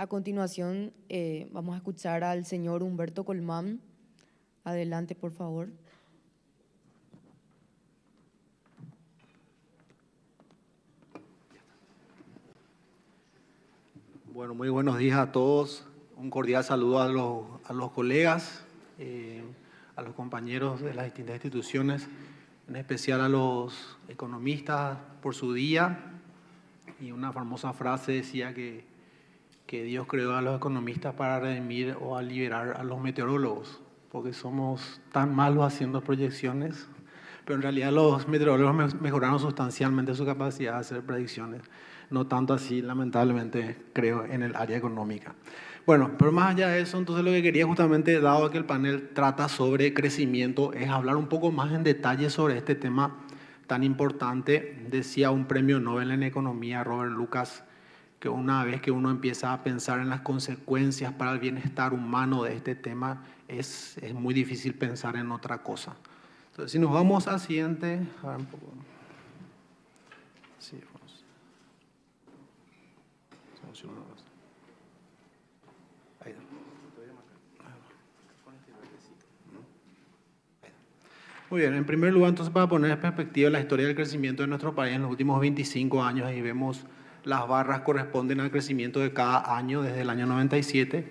A continuación, vamos a escuchar al señor Humberto Colmán. Adelante, por favor. Bueno, muy buenos días a todos. Un cordial saludo a los colegas, a los compañeros de las distintas instituciones, en especial a los economistas por su día. Y una famosa frase decía que Dios creó a los economistas para redimir o a liberar a los meteorólogos, porque somos tan malos haciendo proyecciones, pero en realidad los meteorólogos mejoraron sustancialmente su capacidad de hacer predicciones. No tanto así, lamentablemente, creo, en el área económica. Bueno, pero más allá de eso, entonces lo que quería justamente, dado que el panel trata sobre crecimiento, es hablar un poco más en detalle sobre este tema tan importante. Decía un premio Nobel en economía, Robert Lucas, que una vez que uno empieza a pensar en las consecuencias para el bienestar humano de este tema, es muy difícil pensar en otra cosa. Entonces, si nos vamos al siguiente, a ver un poco. Sí, vamos. Ahí. Muy bien, en primer lugar, entonces, para poner en perspectiva la historia del crecimiento de nuestro país en los últimos 25 años, ahí vemos las barras corresponden al crecimiento de cada año desde el año 97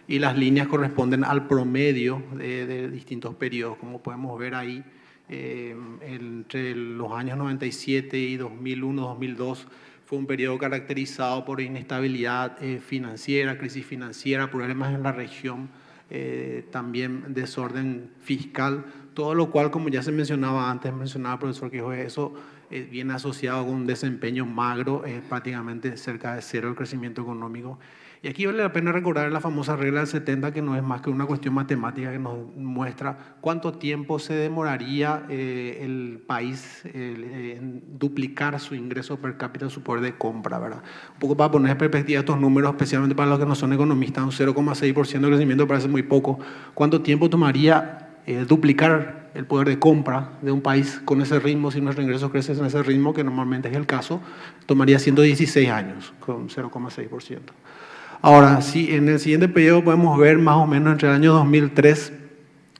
y las líneas corresponden al promedio de distintos periodos. Como podemos ver ahí, entre los años 97 y 2001, 2002, fue un periodo caracterizado por inestabilidad financiera, crisis financiera, problemas en la región, también desorden fiscal, todo lo cual, como ya se mencionaba antes, mencionaba el profesor Quijote, eso viene asociado con un desempeño magro, prácticamente cerca de cero el crecimiento económico. Y aquí vale la pena recordar la famosa regla del 70, que no es más que una cuestión matemática que nos muestra cuánto tiempo se demoraría el país en duplicar su ingreso per cápita, su poder de compra, ¿verdad? Un poco para poner en perspectiva estos números, especialmente para los que no son economistas, un 0,6% de crecimiento parece muy poco. ¿Cuánto tiempo tomaría duplicar el poder de compra de un país con ese ritmo? Si nuestros ingresos crecen en ese ritmo, que normalmente es el caso, tomaría 116 años con 0,6%. Ahora, sí, en el siguiente periodo podemos ver más o menos entre el año 2003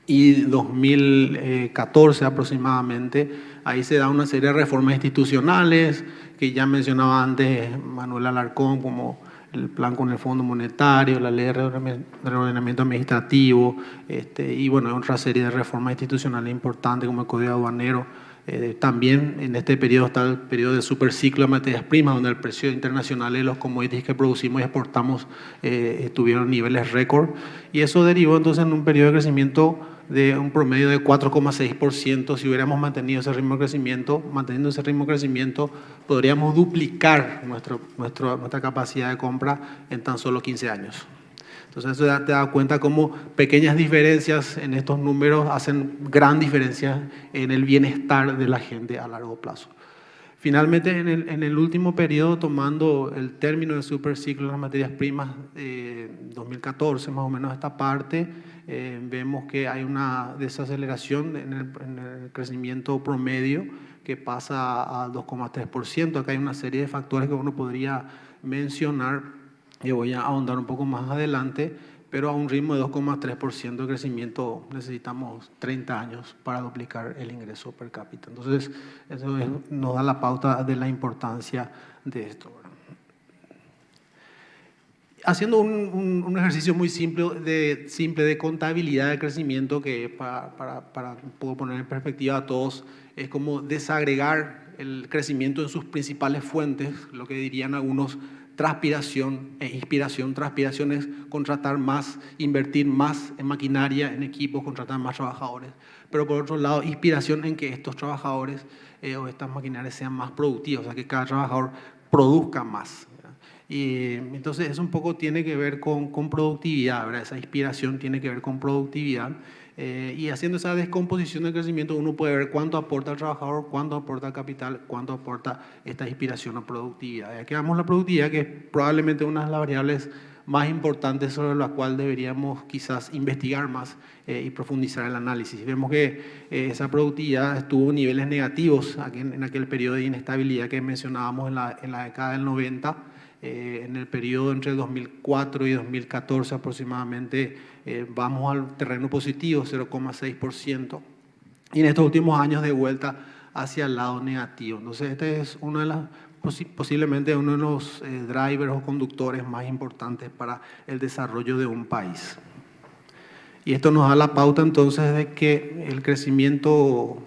y 2014 aproximadamente, ahí se da una serie de reformas institucionales que ya mencionaba antes Manuel Alarcón, como el plan con el Fondo Monetario, la ley de reordenamiento administrativo, y bueno, otra serie de reformas institucionales importantes como el Código Aduanero. También en este periodo está el periodo de superciclo de materias primas, donde el precio internacional de los commodities que producimos y exportamos tuvieron niveles récord, y eso derivó entonces en un periodo de crecimiento de un promedio de 4,6%. Si hubiéramos mantenido ese ritmo de crecimiento, manteniendo ese ritmo de crecimiento, podríamos duplicar nuestra capacidad de compra en tan solo 15 años. Entonces eso te da cuenta cómo pequeñas diferencias en estos números hacen gran diferencia en el bienestar de la gente a largo plazo. Finalmente, en el último periodo, tomando el término del superciclo de las materias primas, 2014 más o menos esta parte, vemos que hay una desaceleración en el crecimiento promedio que pasa a 2,3%. Acá hay una serie de factores que uno podría mencionar, que voy a ahondar un poco más adelante, pero a un ritmo de 2,3% de crecimiento necesitamos 30 años para duplicar el ingreso per cápita. Entonces, eso nos da la pauta de la importancia de esto. Haciendo un ejercicio muy simple de contabilidad de crecimiento, que para puedo poner en perspectiva a todos, es como desagregar el crecimiento en sus principales fuentes, lo que dirían algunos transpiración e inspiración. Transpiración es contratar más, invertir más en maquinaria, en equipos, contratar más trabajadores. Pero por otro lado, inspiración en que estos trabajadores o estas maquinarias sean más productivos, o sea, que cada trabajador produzca más. Y entonces eso un poco tiene que ver con productividad, ¿verdad? Esa inspiración tiene que ver con productividad. Y haciendo esa descomposición del crecimiento, uno puede ver cuánto aporta el trabajador, cuánto aporta el capital, cuánto aporta esta inspiración o productividad. Y aquí vemos la productividad, que es probablemente una de las variables más importantes sobre la cual deberíamos quizás investigar más y profundizar el análisis. Vemos que esa productividad estuvo en niveles negativos en aquel periodo de inestabilidad que mencionábamos en la década del 90. En el periodo entre 2004 y 2014 aproximadamente vamos al terreno positivo, 0,6%. Y en estos últimos años de vuelta hacia el lado negativo. Entonces este es uno de las, posiblemente uno de los drivers o conductores más importantes para el desarrollo de un país. Y esto nos da la pauta entonces de que el crecimiento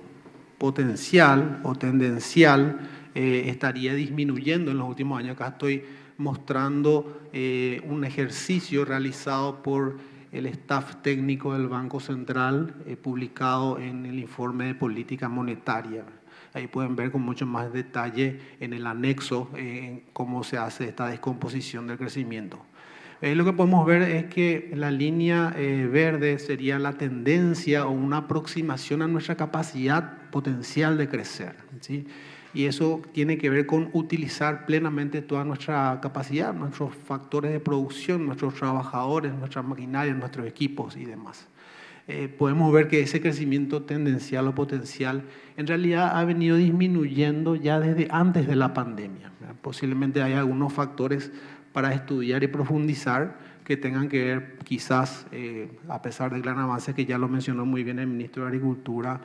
potencial o tendencial estaría disminuyendo en los últimos años. Acá estoy mostrando un ejercicio realizado por el staff técnico del Banco Central, publicado en el informe de política monetaria. Ahí pueden ver con mucho más detalle en el anexo cómo se hace esta descomposición del crecimiento. Lo que podemos ver es que la línea verde sería la tendencia o una aproximación a nuestra capacidad potencial de crecer, ¿sí? Y eso tiene que ver con utilizar plenamente toda nuestra capacidad, nuestros factores de producción, nuestros trabajadores, nuestras maquinarias, nuestros equipos y demás. Podemos ver que ese crecimiento tendencial o potencial en realidad ha venido disminuyendo ya desde antes de la pandemia. Posiblemente hay algunos factores para estudiar y profundizar que tengan que ver quizás, a pesar del gran avance que ya lo mencionó muy bien el ministro de Agricultura,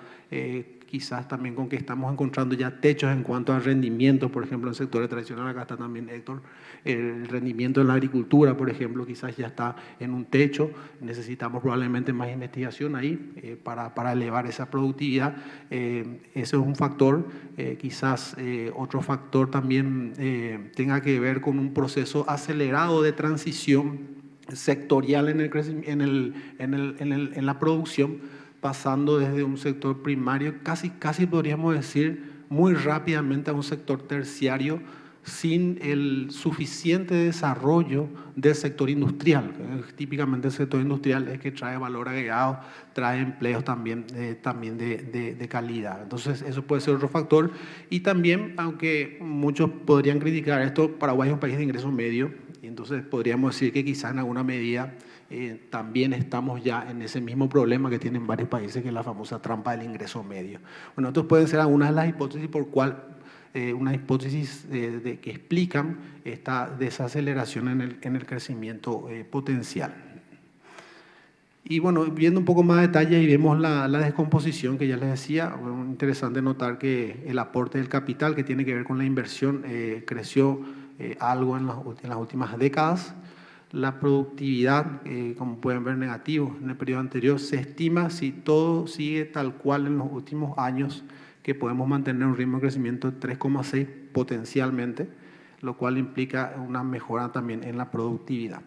quizás también con que estamos encontrando ya techos en cuanto al rendimiento, por ejemplo, en sectores tradicionales. Acá está también Héctor, el rendimiento de la agricultura, por ejemplo, quizás ya está en un techo. Necesitamos probablemente más investigación ahí para elevar esa productividad. Ese es un factor. Quizás otro factor también tenga que ver con un proceso acelerado de transición sectorial en la producción, pasando desde un sector primario, casi podríamos decir muy rápidamente, a un sector terciario, sin el suficiente desarrollo del sector industrial. Típicamente el sector industrial es que trae valor agregado, trae empleos también de calidad. Entonces eso puede ser otro factor. Y también, aunque muchos podrían criticar esto, Paraguay es un país de ingreso medio, y entonces podríamos decir que quizás en alguna medida también estamos ya en ese mismo problema que tienen varios países, que es la famosa trampa del ingreso medio. Bueno, estos pueden ser algunas de las hipótesis por cual unas hipótesis que explican esta desaceleración en el crecimiento potencial. Y bueno, viendo un poco más detalle y vemos la descomposición que ya les decía, bueno, interesante notar que el aporte del capital, que tiene que ver con la inversión, creció algo en las últimas décadas. La productividad, como pueden ver, negativo en el periodo anterior. Se estima, si todo sigue tal cual en los últimos años, que podemos mantener un ritmo de crecimiento de 3,6 potencialmente, lo cual implica una mejora también en la productividad.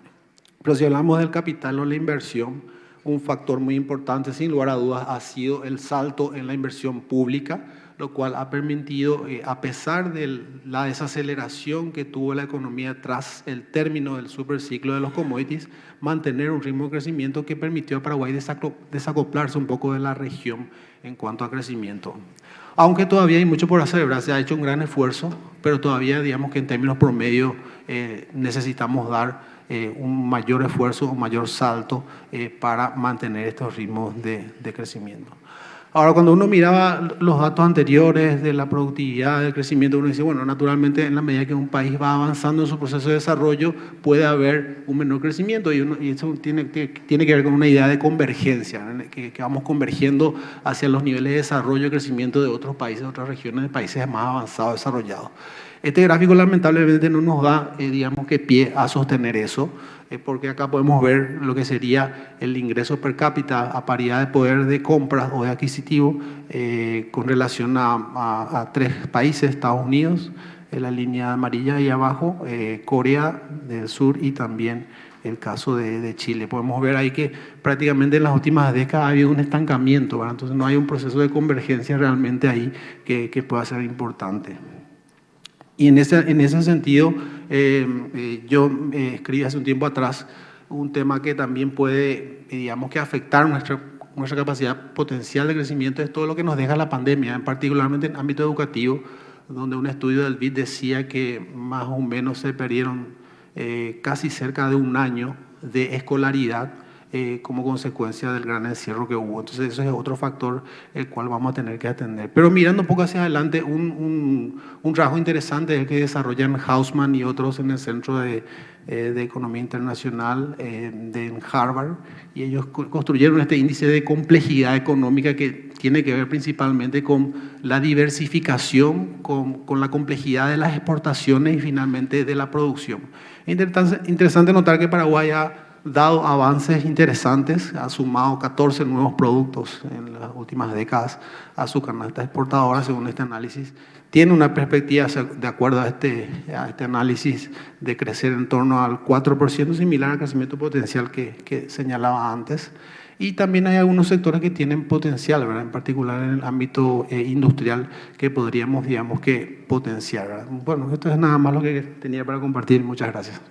Pero si hablamos del capital o la inversión, un factor muy importante, sin lugar a dudas, ha sido el salto en la inversión pública, lo cual ha permitido, a pesar de la desaceleración que tuvo la economía tras el término del superciclo de los commodities, mantener un ritmo de crecimiento que permitió a Paraguay desacoplarse un poco de la región en cuanto a crecimiento. Aunque todavía hay mucho por hacer, ¿verdad? Se ha hecho un gran esfuerzo, pero todavía, digamos que en términos promedio necesitamos dar un mayor esfuerzo, un mayor salto para mantener estos ritmos de crecimiento. Ahora, cuando uno miraba los datos anteriores de la productividad, del crecimiento, uno dice, bueno, naturalmente en la medida que un país va avanzando en su proceso de desarrollo, puede haber un menor crecimiento, y eso tiene que ver con una idea de convergencia, que vamos convergiendo hacia los niveles de desarrollo y crecimiento de otros países, de otras regiones, de países más avanzados, desarrollados. Este gráfico lamentablemente no nos da, digamos que pie a sostener eso, porque acá podemos ver lo que sería el ingreso per cápita a paridad de poder de compra o de adquisitivo con relación a tres países: Estados Unidos, en la línea amarilla ahí abajo, Corea del Sur y también el caso de Chile. Podemos ver ahí que prácticamente en las últimas décadas ha habido un estancamiento, ¿verdad? Entonces no hay un proceso de convergencia realmente ahí que pueda ser importante. Y en ese sentido, yo escribí hace un tiempo atrás un tema que también puede, digamos que afectar nuestra capacidad potencial de crecimiento, es todo lo que nos deja la pandemia, particularmente en el ámbito educativo, donde un estudio del BID decía que más o menos se perdieron casi cerca de un año de escolaridad como consecuencia del gran encierro que hubo. Entonces, eso es otro factor el cual vamos a tener que atender. Pero mirando un poco hacia adelante, un rasgo interesante es el que desarrollan Hausman y otros en el Centro de Economía Internacional de Harvard, y ellos construyeron este índice de complejidad económica que tiene que ver principalmente con la diversificación, con la complejidad de las exportaciones y finalmente de la producción. Interesante notar que Paraguay ha dado avances interesantes, ha sumado 14 nuevos productos en las últimas décadas a su canasta exportadora, según este análisis. Tiene una perspectiva, de acuerdo a este análisis, de crecer en torno al 4%, similar al crecimiento potencial que señalaba antes. Y también hay algunos sectores que tienen potencial, ¿verdad? En particular en el ámbito industrial, que podríamos, digamos, que potenciar, ¿verdad? Bueno, esto es nada más lo que tenía para compartir. Muchas gracias.